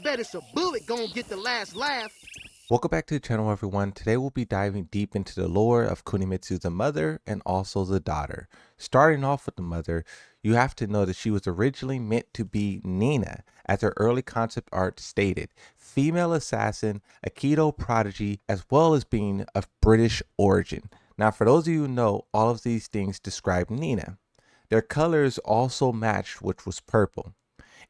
bet it's a bullet gonna get the last laugh. Welcome back to the channel, everyone. Today we'll be diving deep into the lore of Kunimitsu, the mother and also the daughter. Starting off with the mother, you have to know that she was originally meant to be Nina, as her early concept art stated, female assassin, Aikido prodigy, as well as being of British origin. Now, for those of you who know, all of these things describe Nina. Their colors also matched, which was purple.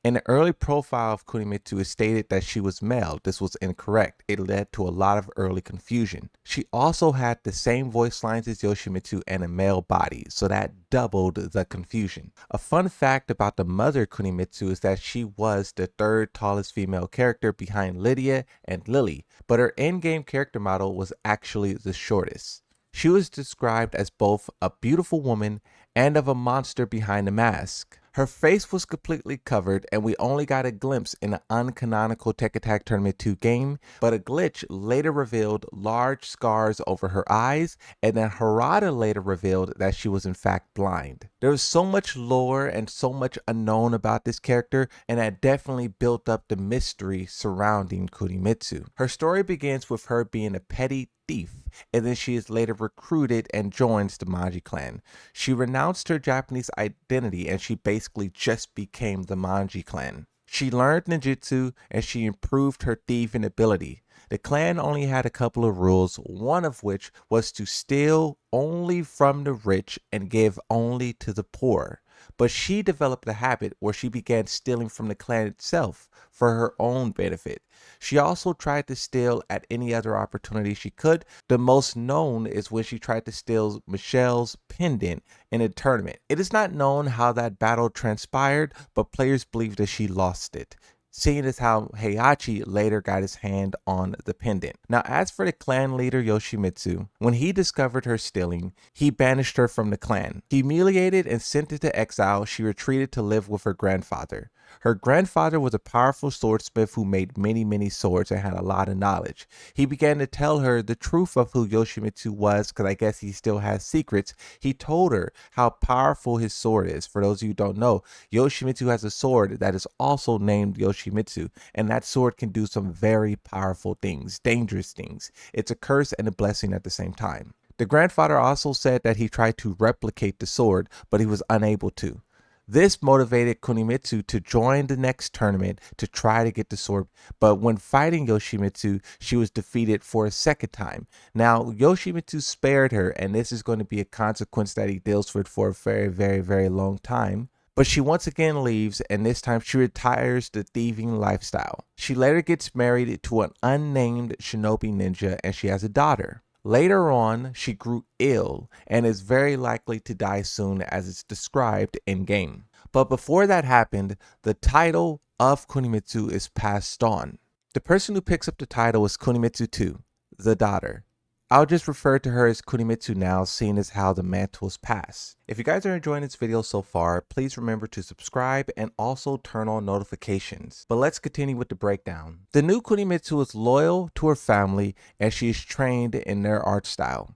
In the early profile of Kunimitsu, it stated that she was male. This was incorrect. It led to a lot of early confusion. She also had the same voice lines as Yoshimitsu and a male body, so that doubled the confusion. A fun fact about the mother Kunimitsu is that she was the third tallest female character behind Lydia and Lily, but her in-game character model was actually the shortest. She was described as both a beautiful woman and of a monster behind the mask. Her face was completely covered, and we only got a glimpse in the uncanonical Tekken Tag Tournament 2 game, but a glitch later revealed large scars over her eyes, and then Harada later revealed that she was in fact blind. There was so much lore and so much unknown about this character, and that definitely built up the mystery surrounding Kunimitsu. Her story begins with her being a petty thief, and then she is later recruited and joins the Manji clan. She renounced her Japanese identity and she basically just became the Manji clan. She learned ninjutsu and she improved her thieving ability. The clan only had a couple of rules, one of which was to steal only from the rich and give only to the poor. But she developed a habit where she began stealing from the clan itself for her own benefit. She also tried to steal at any other opportunity she could. The most known is when she tried to steal Michelle's pendant in a tournament. It is not known how that battle transpired, but players believe that she lost it, seeing as how Heihachi later got his hand on the pendant. Now, as for the clan leader Yoshimitsu, when he discovered her stealing, he banished her from the clan. Humiliated and sent into exile, she retreated to live with her grandfather. Her grandfather was a powerful swordsmith who made many swords and had a lot of knowledge. He began to tell her the truth of who Yoshimitsu was, because I guess he still has secrets. He told her how powerful his sword is. For those of you who don't know, Yoshimitsu has a sword that is also named Yoshimitsu, and that sword can do some very powerful things, dangerous things. It's a curse and a blessing at the same time. The grandfather also said that he tried to replicate the sword, but he was unable to. This motivated Kunimitsu to join the next tournament to try to get the sword, but when fighting Yoshimitsu, she was defeated for a second time. Now, Yoshimitsu spared her, and this is going to be a consequence that he deals with for a very long time. But she once again leaves, and this time she retires the thieving lifestyle. She later gets married to an unnamed shinobi ninja, and she has a daughter. Later on, she grew ill and is very likely to die soon, as it's described in game. But before that happened, the title of Kunimitsu is passed on. The person who picks up the title is Kunimitsu 2, the daughter. I'll just refer to her as Kunimitsu now, seeing as how the mantle is passed. If you guys are enjoying this video so far, please remember to subscribe and also turn on notifications. But let's continue with the breakdown. The new Kunimitsu is loyal to her family and she is trained in their art style.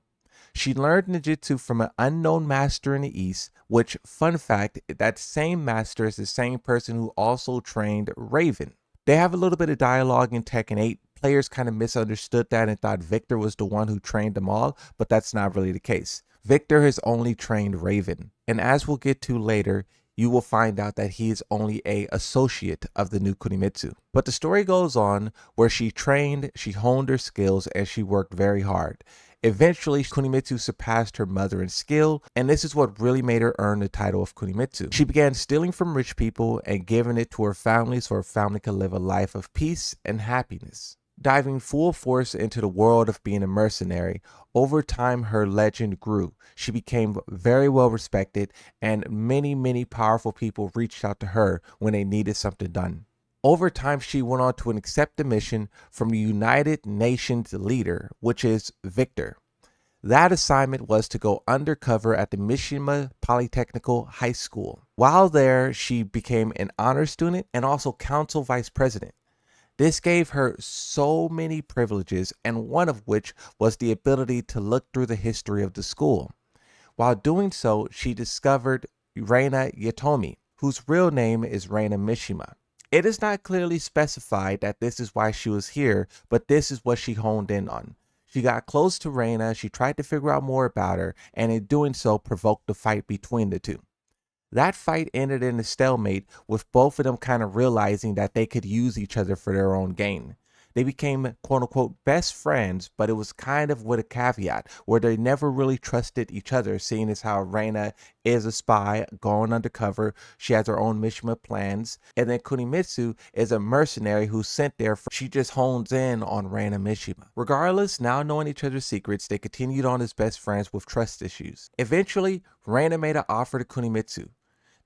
She learned ninjutsu from an unknown master in the East, which, fun fact, that same master is the same person who also trained Raven. They have a little bit of dialogue in Tekken 8. Players kind of misunderstood that and thought Victor was the one who trained them all, but that's not really the case. Victor has only trained Raven, and as we'll get to later, you will find out that he is only an associate of the new Kunimitsu. But the story goes on where she trained, she honed her skills, and she worked very hard. Eventually, Kunimitsu surpassed her mother in skill, and this is what really made her earn the title of Kunimitsu. She began stealing from rich people and giving it to her family so her family could live a life of peace and happiness. Diving full force into the world of being a mercenary, over time her legend grew. She became very well respected, and many powerful people reached out to her when they needed something done. Over time, she went on to accept the mission from the United Nations leader, which is Victor. That assignment was to go undercover at the Mishima Polytechnical High School. While there, she became an honor student and also council vice president. This gave her so many privileges, and one of which was the ability to look through the history of the school. While doing so, she discovered Reina Yatomi, whose real name is Reina Mishima. It is not clearly specified that this is why she was here, but this is what she honed in on. She got close to Reina, she tried to figure out more about her, and in doing so provoked the fight between the two. That fight ended in a stalemate, with both of them kind of realizing that they could use each other for their own gain. They became quote unquote best friends, but it was kind of with a caveat where they never really trusted each other, seeing as how Reina is a spy going undercover. She has her own mission plans. And then Kunimitsu is a mercenary who's sent there. She just hones in on Reina Mishima. Regardless, now knowing each other's secrets, they continued on as best friends with trust issues. Eventually, Reina made an offer to Kunimitsu.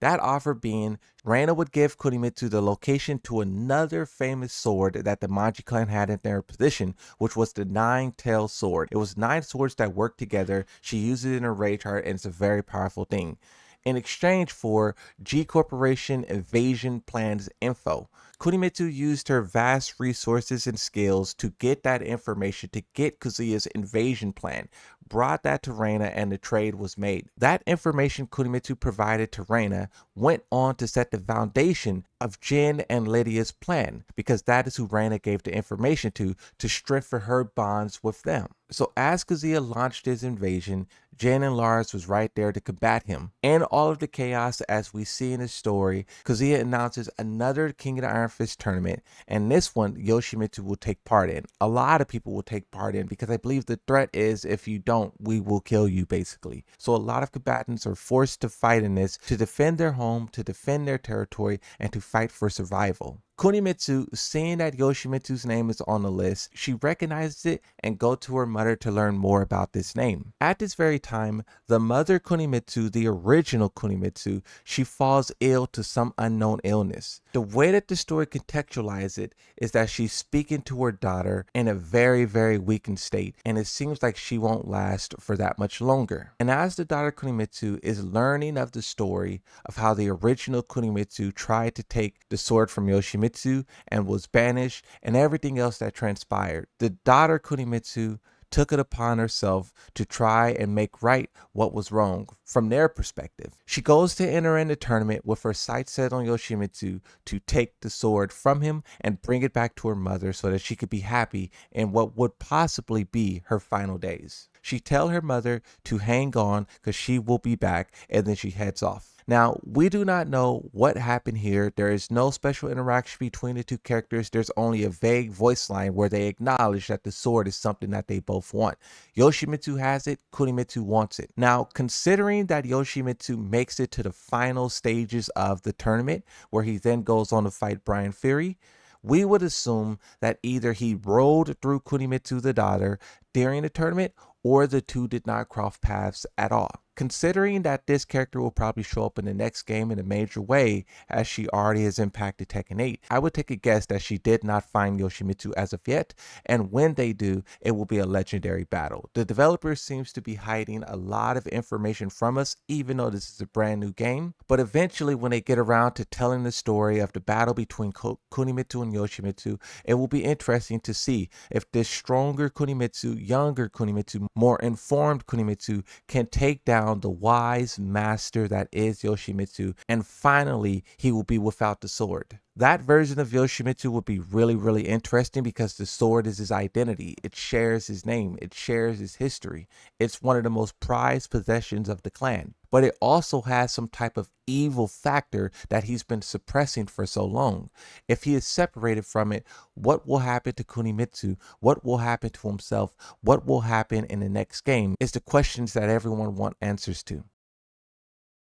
That offer being, Reina would give Kunimitsu the location to another famous sword that the Manji clan had in their possession, which was the Nine-Tailed Sword. It was 9 swords that worked together. She used it in her raid chart, and it's a very powerful thing. In exchange for G Corporation invasion plans info, Kunimitsu used her vast resources and skills to get that information, to get Kazuya's invasion plan, brought that to Reina, and the trade was made. That information Kunimitsu provided to Reina went on to set the foundation of Jin and Lydia's plan, because that is who Reina gave the information to strengthen her bonds with them. So as Kazuya launched his invasion, Jin and Lars was right there to combat him. In all of the chaos as we see in the story, Kazuya announces another King of the Iron Fist tournament, and this one Yoshimitsu will take part in. A lot of people will take part in because I believe the threat is, if you don't, we will kill you, basically. So a lot of combatants are forced to fight in this to defend their home, to defend their territory, and to fight for survival. Kunimitsu, seeing that Yoshimitsu's name is on the list, she recognizes it and goes to her mother to learn more about this name. At this very time, the mother Kunimitsu, the original Kunimitsu, she falls ill to some unknown illness. The way that the story contextualizes it is that she's speaking to her daughter in a very, very weakened state, and it seems like she won't last for that much longer. And as the daughter Kunimitsu is learning of the story of how the original Kunimitsu tried to take the sword from Yoshimitsu and was banished, and everything else that transpired, the daughter Kunimitsu took it upon herself to try and make right what was wrong from their perspective. She goes to enter in the tournament with her sights set on Yoshimitsu to take the sword from him and bring it back to her mother so that she could be happy in what would possibly be her final days. She tells her mother to hang on because she will be back, and then she heads off. Now, we do not know what happened here. There is no special interaction between the two characters. There's only a vague voice line where they acknowledge that the sword is something that they both want. Yoshimitsu has it, Kunimitsu wants it. Now, considering that Yoshimitsu makes it to the final stages of the tournament, where he then goes on to fight Brian Fury, we would assume that either he rode through Kunimitsu the daughter during the tournament, or the two did not cross paths at all. Considering that this character will probably show up in the next game in a major way, as she already has impacted Tekken 8, I would take a guess that she did not find Yoshimitsu as of yet, and when they do, it will be a legendary battle. The developer seems to be hiding a lot of information from us, even though this is a brand new game, but eventually when they get around to telling the story of the battle between Kunimitsu and Yoshimitsu, it will be interesting to see if this stronger Kunimitsu, younger Kunimitsu, more informed Kunimitsu can take down the wise master that is Yoshimitsu, and finally he will be without the sword. That version of Yoshimitsu would be really, really interesting because the sword is his identity. It shares his name. It shares his history. It's one of the most prized possessions of the clan. But it also has some type of evil factor that he's been suppressing for so long. If he is separated from it, what will happen to Kunimitsu? What will happen to himself? What will happen in the next game is the questions that everyone wants answers to.